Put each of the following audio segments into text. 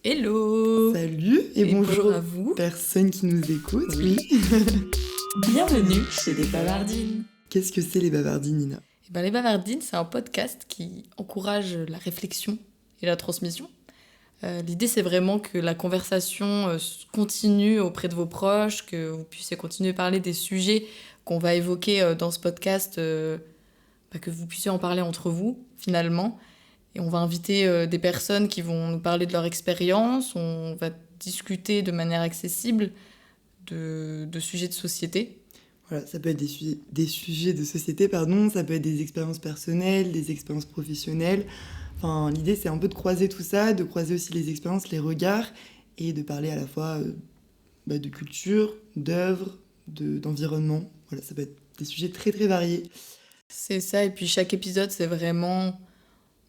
Hello Salut et bonjour bonjour à vous. personnes qui nous écoutent. Oui. Bienvenue chez les Bavardines. Qu'est-ce que c'est les bavardines, Nina? Les Bavardines, c'est un podcast qui encourage la réflexion et la transmission. L'idée, c'est vraiment que la conversation continue auprès de vos proches, que vous puissiez continuer à parler des sujets qu'on va évoquer dans ce podcast, que vous puissiez en parler entre vous, finalement. Et on va inviter des personnes qui vont nous parler de leur expérience, on va discuter de manière accessible de sujets de société. Voilà, ça peut être des sujets de société, pardon, ça peut être des expériences personnelles, des expériences professionnelles. Enfin, l'idée, c'est un peu de croiser tout ça, de croiser aussi les expériences, les regards, et de parler à la fois de culture, d'œuvres, d'environnement. Voilà, ça peut être des sujets très très variés. C'est ça, et puis chaque épisode, c'est vraiment,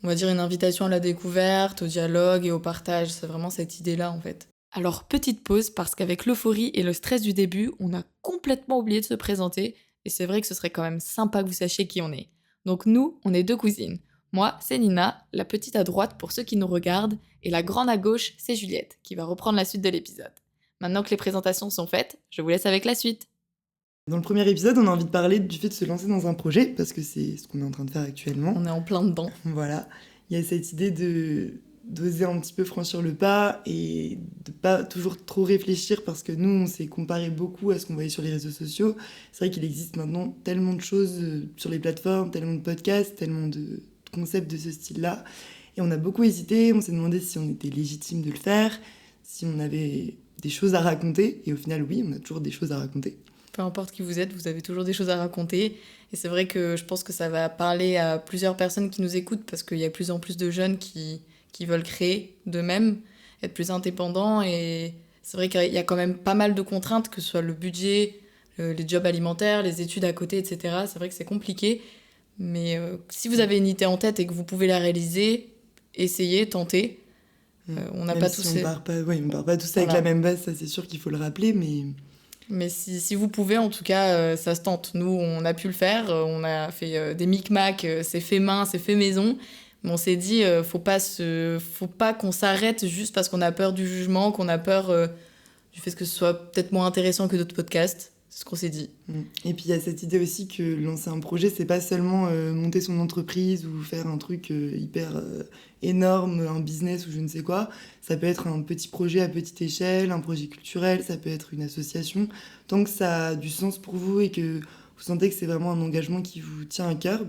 on va dire, une invitation à la découverte, au dialogue et au partage. C'est vraiment cette idée-là, en fait. Alors, petite pause, parce qu'avec l'euphorie et le stress du début, on a complètement oublié de se présenter, et c'est vrai que ce serait quand même sympa que vous sachiez qui on est. Donc nous, on est deux cousines. Moi, c'est Nina, la petite à droite pour ceux qui nous regardent, et la grande à gauche, c'est Juliette, qui va reprendre la suite de l'épisode. Maintenant que les présentations sont faites, je vous laisse avec la suite. Dans le premier épisode, on a envie de parler du fait de se lancer dans un projet, parce que c'est ce qu'on est en train de faire actuellement. On est en plein dedans. Voilà, il y a cette idée d'oser un petit peu franchir le pas et de pas toujours trop réfléchir parce que nous, on s'est comparé beaucoup à ce qu'on voyait sur les réseaux sociaux. C'est vrai qu'il existe maintenant tellement de choses sur les plateformes, tellement de podcasts, tellement de concepts de ce style-là. Et on a beaucoup hésité, on s'est demandé si on était légitime de le faire, si on avait des choses à raconter. Et au final, oui, on a toujours des choses à raconter. Peu importe qui vous êtes, vous avez toujours des choses à raconter. Et c'est vrai que je pense que ça va parler à plusieurs personnes qui nous écoutent parce qu'il y a de plus en plus de jeunes qui veulent créer d'eux-mêmes, être plus indépendants. Et c'est vrai qu'il y a quand même pas mal de contraintes, que ce soit le budget, les jobs alimentaires, les études à côté, etc. C'est vrai que c'est compliqué. Mais si vous avez une idée en tête et que vous pouvez la réaliser, essayez, tentez. On n'a Même pas si tous on ces... part pas, ouais, on part pas tous avec Voilà. la même base, ça c'est sûr qu'il faut le rappeler, mais... Mais si vous pouvez, en tout cas, ça se tente. Nous, on a pu le faire. On a fait des micmacs, c'est fait main, c'est fait maison. Mais on s'est dit, faut pas qu'on s'arrête juste parce qu'on a peur du jugement, qu'on a peur du fait que ce soit peut-être moins intéressant que d'autres podcasts. C'est ce qu'on s'est dit. Et puis il y a cette idée aussi que lancer un projet, c'est pas seulement monter son entreprise ou faire un truc hyper énorme, un business ou je ne sais quoi. Ça peut être un petit projet à petite échelle, un projet culturel, ça peut être une association. Tant que ça a du sens pour vous et que vous sentez que c'est vraiment un engagement qui vous tient à cœur,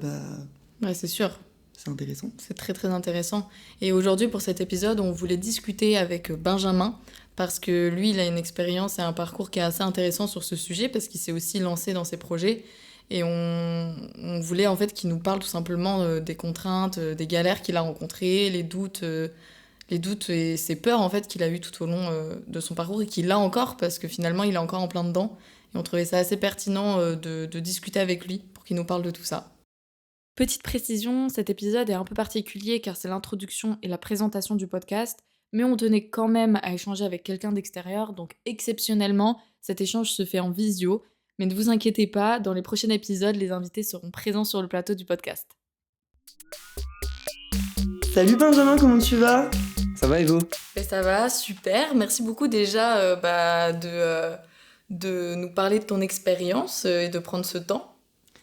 Ouais, c'est sûr. c'est intéressant. C'est très très intéressant. Et aujourd'hui, pour cet épisode, on voulait discuter avec Benjamin, parce que lui, il a une expérience et un parcours qui est assez intéressant sur ce sujet, parce qu'il s'est aussi lancé dans ses projets. Et on voulait en fait qu'il nous parle tout simplement des contraintes, des galères qu'il a rencontrées, les doutes et ses peurs en fait qu'il a eu tout au long de son parcours et qu'il a encore, parce que finalement, il est encore en plein dedans. Et on trouvait ça assez pertinent de discuter avec lui pour qu'il nous parle de tout ça. Petite précision, cet épisode est un peu particulier car c'est l'introduction et la présentation du podcast, mais on tenait quand même à échanger avec quelqu'un d'extérieur, donc exceptionnellement, cet échange se fait en visio, mais ne vous inquiétez pas, dans les prochains épisodes, les invités seront présents sur le plateau du podcast. Salut Benjamin, comment tu vas? Ça va et vous? Et ça va, super, merci beaucoup déjà de nous parler de ton expérience et de prendre ce temps.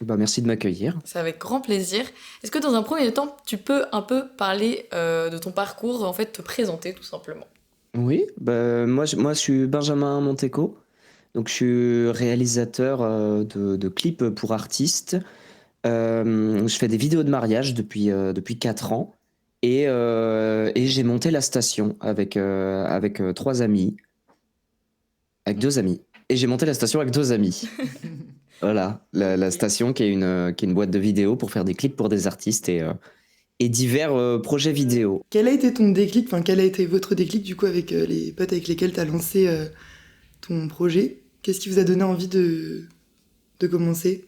Merci de m'accueillir. C'est avec grand plaisir. Est-ce que dans un premier temps, tu peux un peu parler de ton parcours, en fait, te présenter tout simplement? Oui, moi je suis Benjamin Monteco. Donc je suis réalisateur de clips pour artistes. Je fais des vidéos de mariage depuis 4 ans. Et j'ai monté la station avec 3 amis. Avec 2 amis. Et j'ai monté la station avec 2 amis. Voilà, la station qui est une boîte de vidéos pour faire des clips pour des artistes et divers projets vidéo. Quel a été ton déclic, enfin quel a été votre déclic du coup avec les potes avec lesquels tu as lancé ton projet? Qu'est-ce qui vous a donné envie de commencer?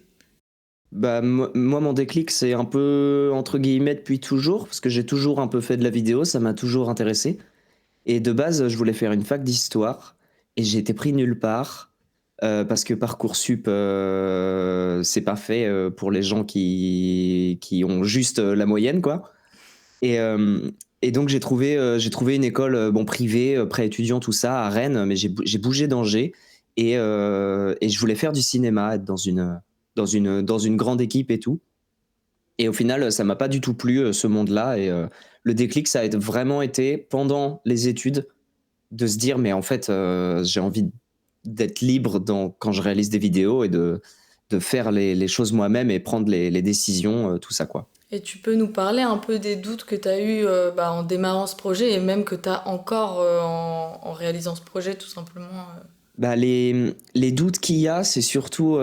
Moi, mon déclic, c'est un peu entre guillemets depuis toujours, parce que j'ai toujours un peu fait de la vidéo, ça m'a toujours intéressé. Et de base, je voulais faire une fac d'histoire, et j'ai été pris nulle part, parce que Parcoursup, c'est pas fait pour les gens qui ont juste la moyenne, quoi. Et, Et donc j'ai trouvé une école bon, privée, pré étudiant, tout ça, à Rennes, mais j'ai bougé d'Angers et je voulais faire du cinéma, être dans une grande équipe et tout. Et au final, ça m'a pas du tout plu, ce monde-là. Et le déclic, ça a vraiment été pendant les études de se dire, mais en fait, j'ai envie d'être libre quand je réalise des vidéos et de faire les choses moi-même et prendre les décisions, tout ça, quoi. Et tu peux nous parler un peu des doutes que tu as eus en démarrant ce projet et même que tu as encore en réalisant ce projet, tout simplement. Bah, les doutes qu'il y a, c'est surtout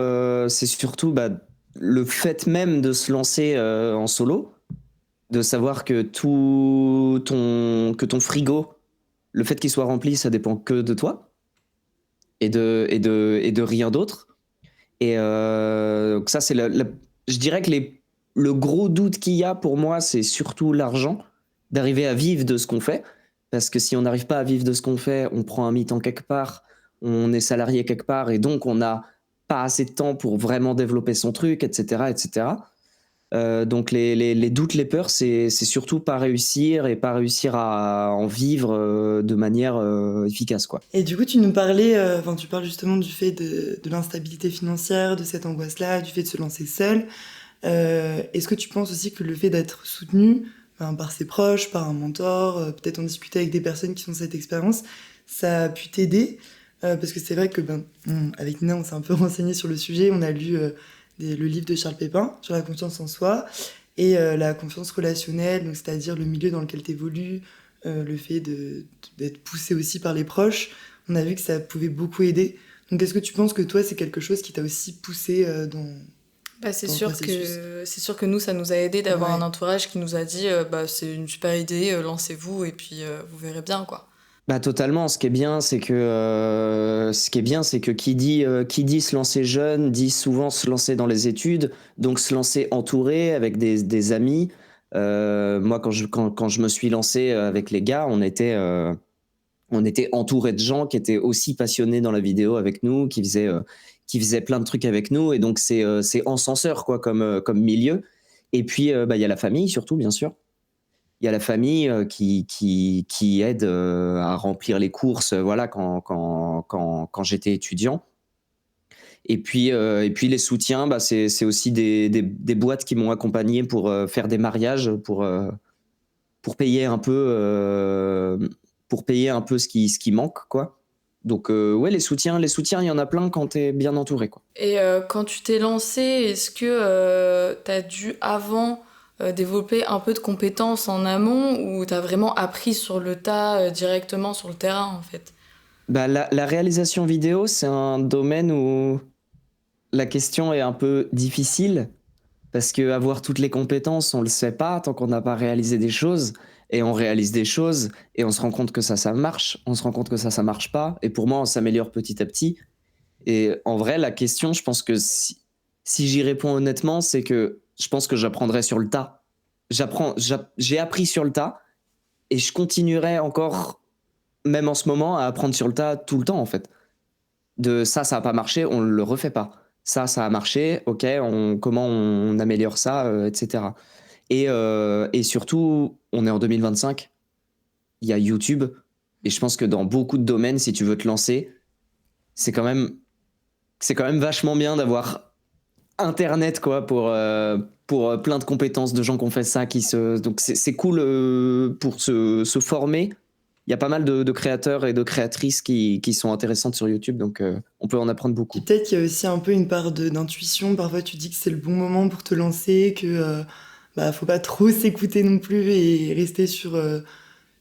bah, le fait même de se lancer en solo, de savoir que que ton frigo, le fait qu'il soit rempli, ça dépend que de toi et de rien d'autre. Et donc ça, je dirais que le gros doute qu'il y a pour moi, c'est surtout l'argent, d'arriver à vivre de ce qu'on fait. Parce que si on n'arrive pas à vivre de ce qu'on fait, on prend un mi-temps quelque part, on est salarié quelque part, et donc on n'a pas assez de temps pour vraiment développer son truc, etc. etc. Donc les doutes, les peurs, c'est surtout pas réussir et pas réussir à en vivre de manière efficace, quoi. Et du coup, tu nous parlais, tu parles justement du fait de l'instabilité financière, de cette angoisse-là, du fait de se lancer seul. Est-ce que tu penses aussi que le fait d'être soutenu par ses proches, par un mentor, peut-être en discuter avec des personnes qui ont cette expérience, ça a pu t'aider? Parce que c'est vrai que avec Nina, on s'est un peu renseigné sur le sujet, on a lu le livre de Charles Pépin sur la confiance en soi et la confiance relationnelle, donc c'est-à-dire le milieu dans lequel tu évolues, le fait d'être poussé aussi par les proches. On a vu que ça pouvait beaucoup aider. Donc est-ce que tu penses que toi, c'est quelque chose qui t'a aussi poussé C'est dans le sûr processus? c'est sûr que nous, ça nous a aidé d'avoir Ouais. un entourage qui nous a dit c'est une super idée, lancez-vous et puis vous verrez bien, quoi. Bah totalement. Ce qui est bien, c'est que qui dit se lancer jeune, dit souvent se lancer dans les études, donc se lancer entouré avec des amis. Moi, quand je me suis lancé avec les gars, on était entouré de gens qui étaient aussi passionnés dans la vidéo avec nous, qui faisaient plein de trucs avec nous, et donc c'est encenseur quoi comme milieu. Et puis bah il y a la famille surtout, bien sûr. Il y a la famille qui aide à remplir les courses, voilà, quand j'étais étudiant. Et puis les soutiens, bah, c'est aussi des boîtes qui m'ont accompagné pour faire des mariages, pour payer un peu, ce qui manque, quoi. Donc ouais, les soutiens, il y en a plein quand tu es bien entouré, quoi. Et quand tu t'es lancé, est-ce que tu as dû avant développer un peu de compétences en amont ou tu as vraiment appris sur le tas directement sur le terrain en fait? Bah, la réalisation vidéo, c'est un domaine où la question est un peu difficile. Parce que avoir toutes les compétences, on le sait pas tant qu'on n'a pas réalisé des choses. Et on réalise des choses et on se rend compte que ça marche. On se rend compte que ça marche pas. Et pour moi, on s'améliore petit à petit. Et en vrai, la question, je pense que si j'y réponds honnêtement, c'est que je pense que j'apprendrai sur le tas. J'ai appris sur le tas et je continuerai encore, même en ce moment, à apprendre sur le tas tout le temps, en fait. De ça a pas marché, on le refait pas. Ça a marché, ok, comment on améliore ça, etc. Et surtout, on est en 2025, il y a YouTube, et je pense que dans beaucoup de domaines, si tu veux te lancer, c'est quand même, c'est quand même vachement bien d'avoir Internet, quoi, pour plein de compétences de gens qui ont fait ça, donc c'est cool pour se former. Il y a pas mal de créateurs et de créatrices qui sont intéressantes sur YouTube, donc on peut en apprendre Puis beaucoup. peut-être qu'il y a aussi un peu une part d'intuition. Parfois, tu dis que c'est le bon moment pour te lancer, que faut pas trop s'écouter non plus et rester sur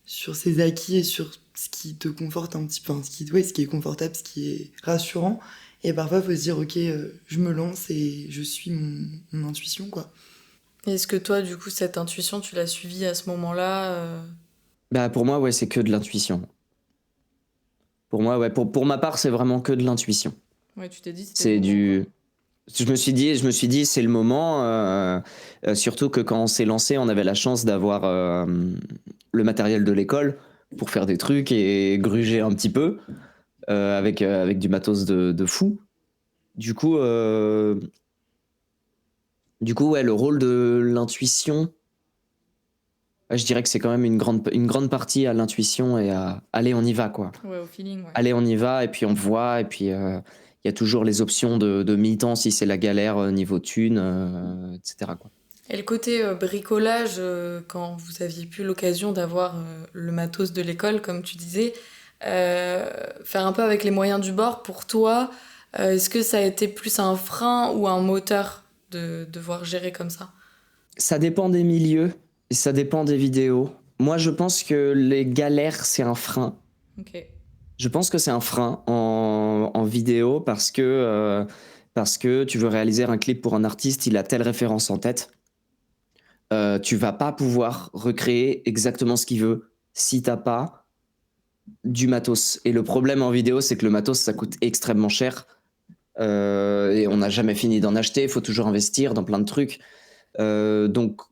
ses acquis et sur ce qui te conforte un petit peu, ce qui est confortable, ce qui est rassurant. Et parfois, il faut se dire, ok, je me lance et je suis mon intuition, quoi. Est-ce que toi, du coup, cette intuition, tu l'as suivie à ce moment-là? Bah pour moi, ouais, c'est que de l'intuition. Pour moi, ouais, pour ma part, c'est vraiment que de l'intuition. Ouais, tu t'es dit c'était le C'est moment, quoi. du. Je me suis dit, c'est le moment. Surtout que quand on s'est lancé, on avait la chance d'avoir le matériel de l'école pour faire des trucs et gruger un petit peu avec du matos de fou. Du coup, euh, du coup, ouais, le rôle de l'intuition, Je dirais que c'est quand même une grande partie à l'intuition et à aller, on y va, quoi. Ouais, au feeling, ouais. Allez, on y va, et puis on voit, et puis il y a toujours les options de mi-temps si c'est la galère niveau thune, etc., quoi. Et le côté bricolage, quand vous aviez plus l'occasion d'avoir le matos de l'école, comme tu disais, faire un peu avec les moyens du bord, pour toi, est-ce que ça a été plus un frein ou un moteur de devoir gérer comme ça? Ça dépend des milieux et ça dépend des vidéos. Moi, je pense que les galères, c'est un frein. Ok. Je pense que c'est un frein en vidéo parce que tu veux réaliser un clip pour un artiste, il a telle référence en tête. Tu vas pas pouvoir recréer exactement ce qu'il veut si t'as pas du matos. Et le problème en vidéo, c'est que le matos, ça coûte extrêmement cher. Et on n'a jamais fini d'en acheter. Il faut toujours investir dans plein de trucs. Donc,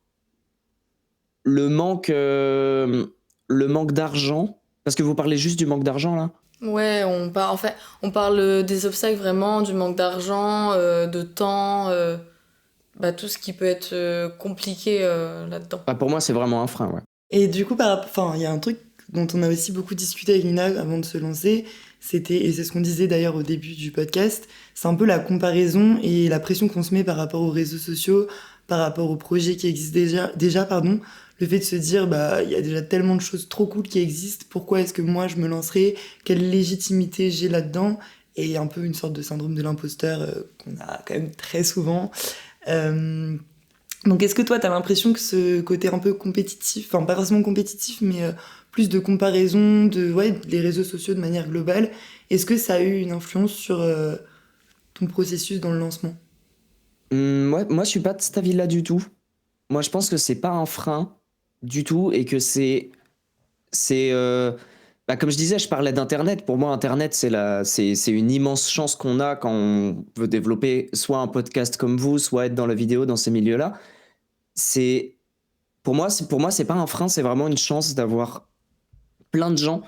le manque d'argent, parce que vous parlez juste du manque d'argent là. Ouais, en fait, on parle des obstacles vraiment, du manque d'argent, de temps, tout ce qui peut être compliqué là-dedans. Ah, pour moi, c'est vraiment un frein, ouais. Et du coup, enfin, il y a un truc dont on a aussi beaucoup discuté avec Nina avant de se lancer, et c'est ce qu'on disait d'ailleurs au début du podcast, c'est un peu la comparaison et la pression qu'on se met par rapport aux réseaux sociaux, par rapport aux projets qui existent déjà, pardon, le fait de se dire, bah, il y a déjà tellement de choses trop cool qui existent, pourquoi est-ce que moi je me lancerai, quelle légitimité j'ai là-dedans, et un peu une sorte de syndrome de l'imposteur qu'on a quand même très souvent. Euh, donc est-ce que toi, tu as l'impression que ce côté un peu compétitif, enfin pas forcément compétitif, mais plus de comparaison des réseaux sociaux de manière globale, est-ce que ça a eu une influence sur ton processus dans le lancement? Moi, je suis pas de cet avis-là du tout. Moi, je pense que c'est pas un frein du tout et que comme je disais, je parlais d'Internet. Pour moi, Internet, c'est une immense chance qu'on a quand on veut développer soit un podcast comme vous, soit être dans la vidéo, dans ces milieux-là. C'est, pour moi, c'est pas un frein, c'est vraiment une chance d'avoir plein de gens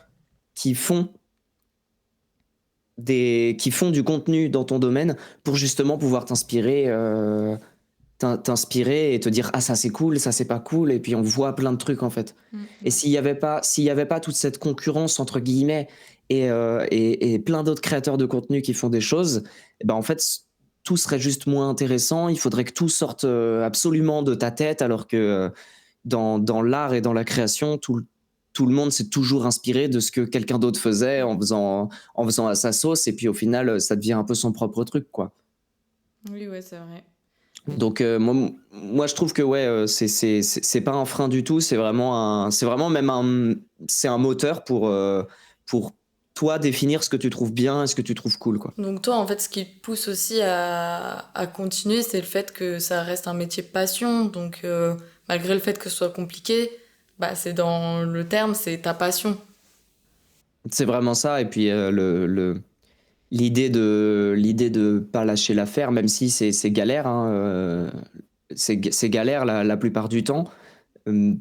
qui font qui font du contenu dans ton domaine pour justement pouvoir t'inspirer et te dire ah ça c'est cool, ça c'est pas cool, et puis on voit plein de trucs en fait. Et s'il y avait pas toute cette concurrence entre guillemets et plein d'autres créateurs de contenu qui font des choses, eh ben en fait tout serait juste moins intéressant. Il faudrait que tout sorte absolument de ta tête, alors que dans l'art et dans la création, tout le monde s'est toujours inspiré de ce que quelqu'un d'autre faisait en faisant à sa sauce, et puis au final ça devient un peu son propre truc, quoi. Oui, ouais, c'est vrai. Donc moi je trouve que ouais, c'est pas un frein du tout, c'est vraiment même c'est un moteur pour toi définir ce que tu trouves bien et ce que tu trouves cool, quoi. Donc toi, en fait, ce qui te pousse aussi à continuer, c'est le fait que ça reste un métier passion. Donc malgré le fait que ce soit compliqué, c'est dans le terme, c'est ta passion. C'est vraiment ça. Et puis l'idée de pas lâcher l'affaire, même si c'est galère, hein, c'est galère la plupart du temps. Euh,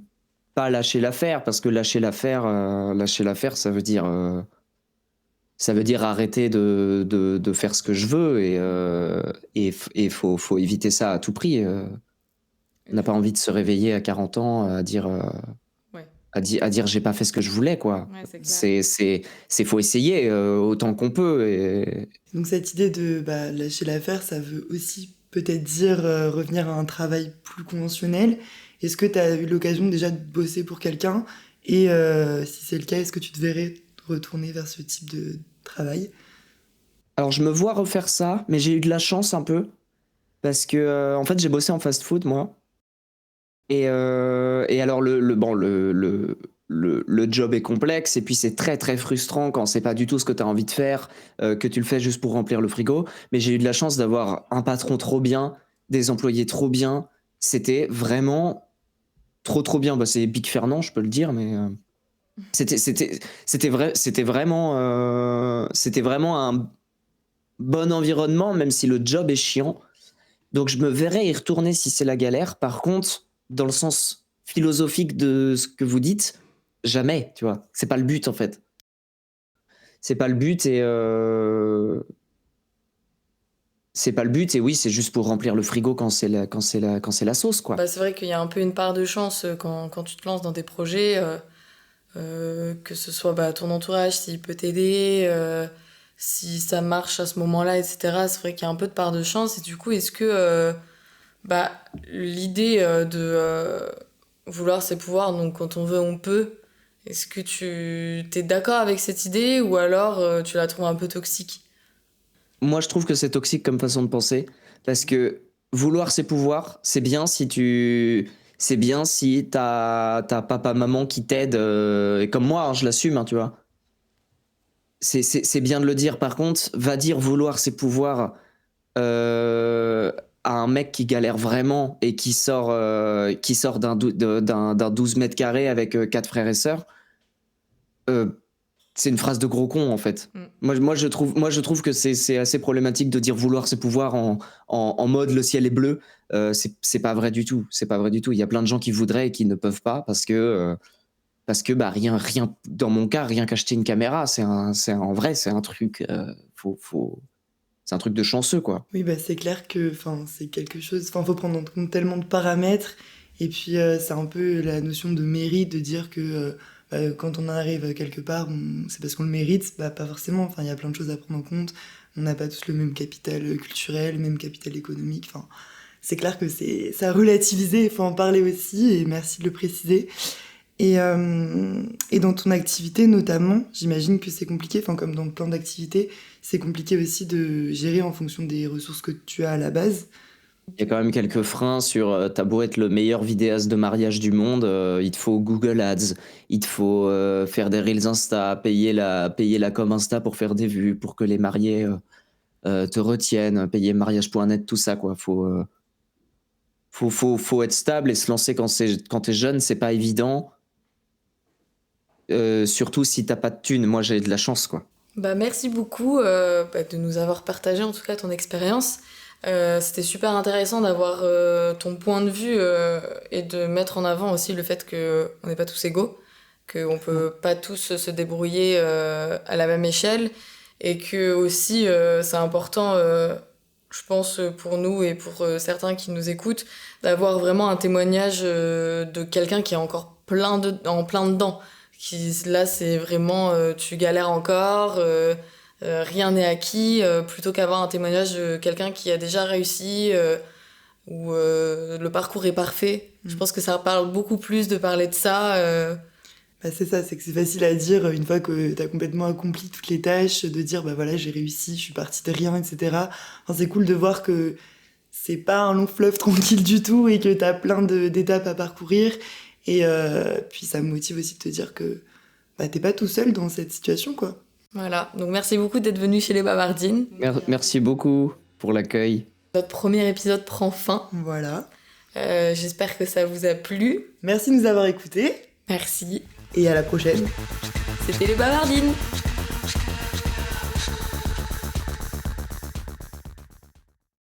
Pas lâcher l'affaire, parce que lâcher l'affaire, ça veut dire arrêter de faire ce que je veux, et faut éviter ça à tout prix. On n'a pas envie de se réveiller à 40 ans à dire Ouais, à dire j'ai pas fait ce que je voulais, quoi. ouais, c'est clair. Faut essayer autant qu'on peut. Donc cette idée de lâcher l'affaire, ça veut aussi peut-être dire revenir à un travail plus conventionnel. Est-ce que tu as eu l'occasion déjà de bosser pour quelqu'un? Et si c'est le cas, est-ce que tu te verrais retourner vers ce type de travail? Alors je me vois refaire ça, mais j'ai eu de la chance un peu, parce que en fait j'ai bossé en fast-food, moi. Et alors le job est complexe, et puis c'est très très frustrant quand c'est pas du tout ce que tu as envie de faire, que tu le fais juste pour remplir le frigo. Mais j'ai eu de la chance d'avoir un patron trop bien, des employés trop bien. C'était vraiment trop bien. C'est Big Fernand, je peux le dire, mais c'était vraiment un bon environnement, même si le job est chiant. Donc je me verrais y retourner si c'est la galère. Par contre, dans le sens philosophique de ce que vous dites, jamais, tu vois. C'est pas le but, en fait. C'est pas le but, c'est pas le but, et oui, c'est juste pour remplir le frigo quand c'est la sauce, quoi. Bah, c'est vrai qu'il y a un peu une part de chance quand tu te lances dans des projets, que ce soit ton entourage, s'il peut t'aider, si ça marche à ce moment-là, etc. C'est vrai qu'il y a un peu de part de chance. Et du coup, est-ce que l'idée de vouloir ses pouvoirs, donc quand on veut, on peut, est-ce que tu t'es d'accord avec cette idée ou alors tu la trouves un peu toxique? Moi, je trouve que c'est toxique comme façon de penser, parce que vouloir ses pouvoirs, c'est bien si t'as papa, maman qui t'aident, et comme moi, hein, je l'assume, hein, tu vois. C'est bien de le dire. Par contre, va dire vouloir ses pouvoirs à un mec qui galère vraiment et qui sort d'un 12 mètres carrés avec 4 frères et sœurs. C'est une phrase de gros con, en fait. Moi, je trouve que c'est assez problématique de dire vouloir ses pouvoirs en mode le ciel est bleu. C'est pas vrai du tout. C'est pas vrai du tout. Il y a plein de gens qui voudraient et qui ne peuvent pas parce que rien, dans mon cas, rien qu'acheter une caméra, c'est en vrai, c'est un truc, c'est un truc de chanceux, quoi. Oui, c'est clair que c'est quelque chose. Faut prendre en compte tellement de paramètres. Et puis, c'est un peu la notion de mérite, de dire que quand on arrive quelque part, c'est parce qu'on le mérite. Pas forcément. Il y a plein de choses à prendre en compte. On n'a pas tous le même capital culturel, le même capital économique. C'est clair que c'est à relativiser. Il faut en parler aussi. Et merci de le préciser. Et dans ton activité notamment, j'imagine que c'est compliqué, comme dans plein d'activités, c'est compliqué aussi de gérer en fonction des ressources que tu as à la base. Il y a quand même quelques freins sur t'as beau être le meilleur vidéaste de mariage du monde, il te faut Google Ads, il te faut faire des Reels Insta, payer la com Insta pour faire des vues, pour que les mariés te retiennent, payer mariage.net, tout ça, quoi. Faut être stable et se lancer quand t'es jeune, c'est pas évident. Surtout si t'as pas de thunes. Moi, j'ai de la chance, quoi. Merci beaucoup de nous avoir partagé en tout cas ton expérience. C'était super intéressant d'avoir ton point de vue et de mettre en avant aussi le fait qu'on n'est pas tous égaux, qu'on peut pas tous se débrouiller à la même échelle et que aussi c'est important, je pense, pour nous et pour certains qui nous écoutent, d'avoir vraiment un témoignage de quelqu'un qui est encore en plein dedans. Là, c'est vraiment tu galères encore, rien n'est acquis, plutôt qu'avoir un témoignage de quelqu'un qui a déjà réussi, où le parcours est parfait. Je pense que ça parle beaucoup plus de parler de ça. C'est ça, c'est que c'est facile à dire une fois que t'as complètement accompli toutes les tâches, de dire voilà, j'ai réussi, je suis partie de rien, etc. C'est cool de voir que c'est pas un long fleuve tranquille du tout et que t'as plein d'étapes à parcourir. Et puis ça me motive aussi de te dire que t'es pas tout seul dans cette situation, quoi. Voilà, donc merci beaucoup d'être venu chez les Bavardines. Merci beaucoup pour l'accueil. Notre premier épisode prend fin. Voilà. J'espère que ça vous a plu. Merci de nous avoir écoutés. Merci. Et à la prochaine. C'était les Bavardines.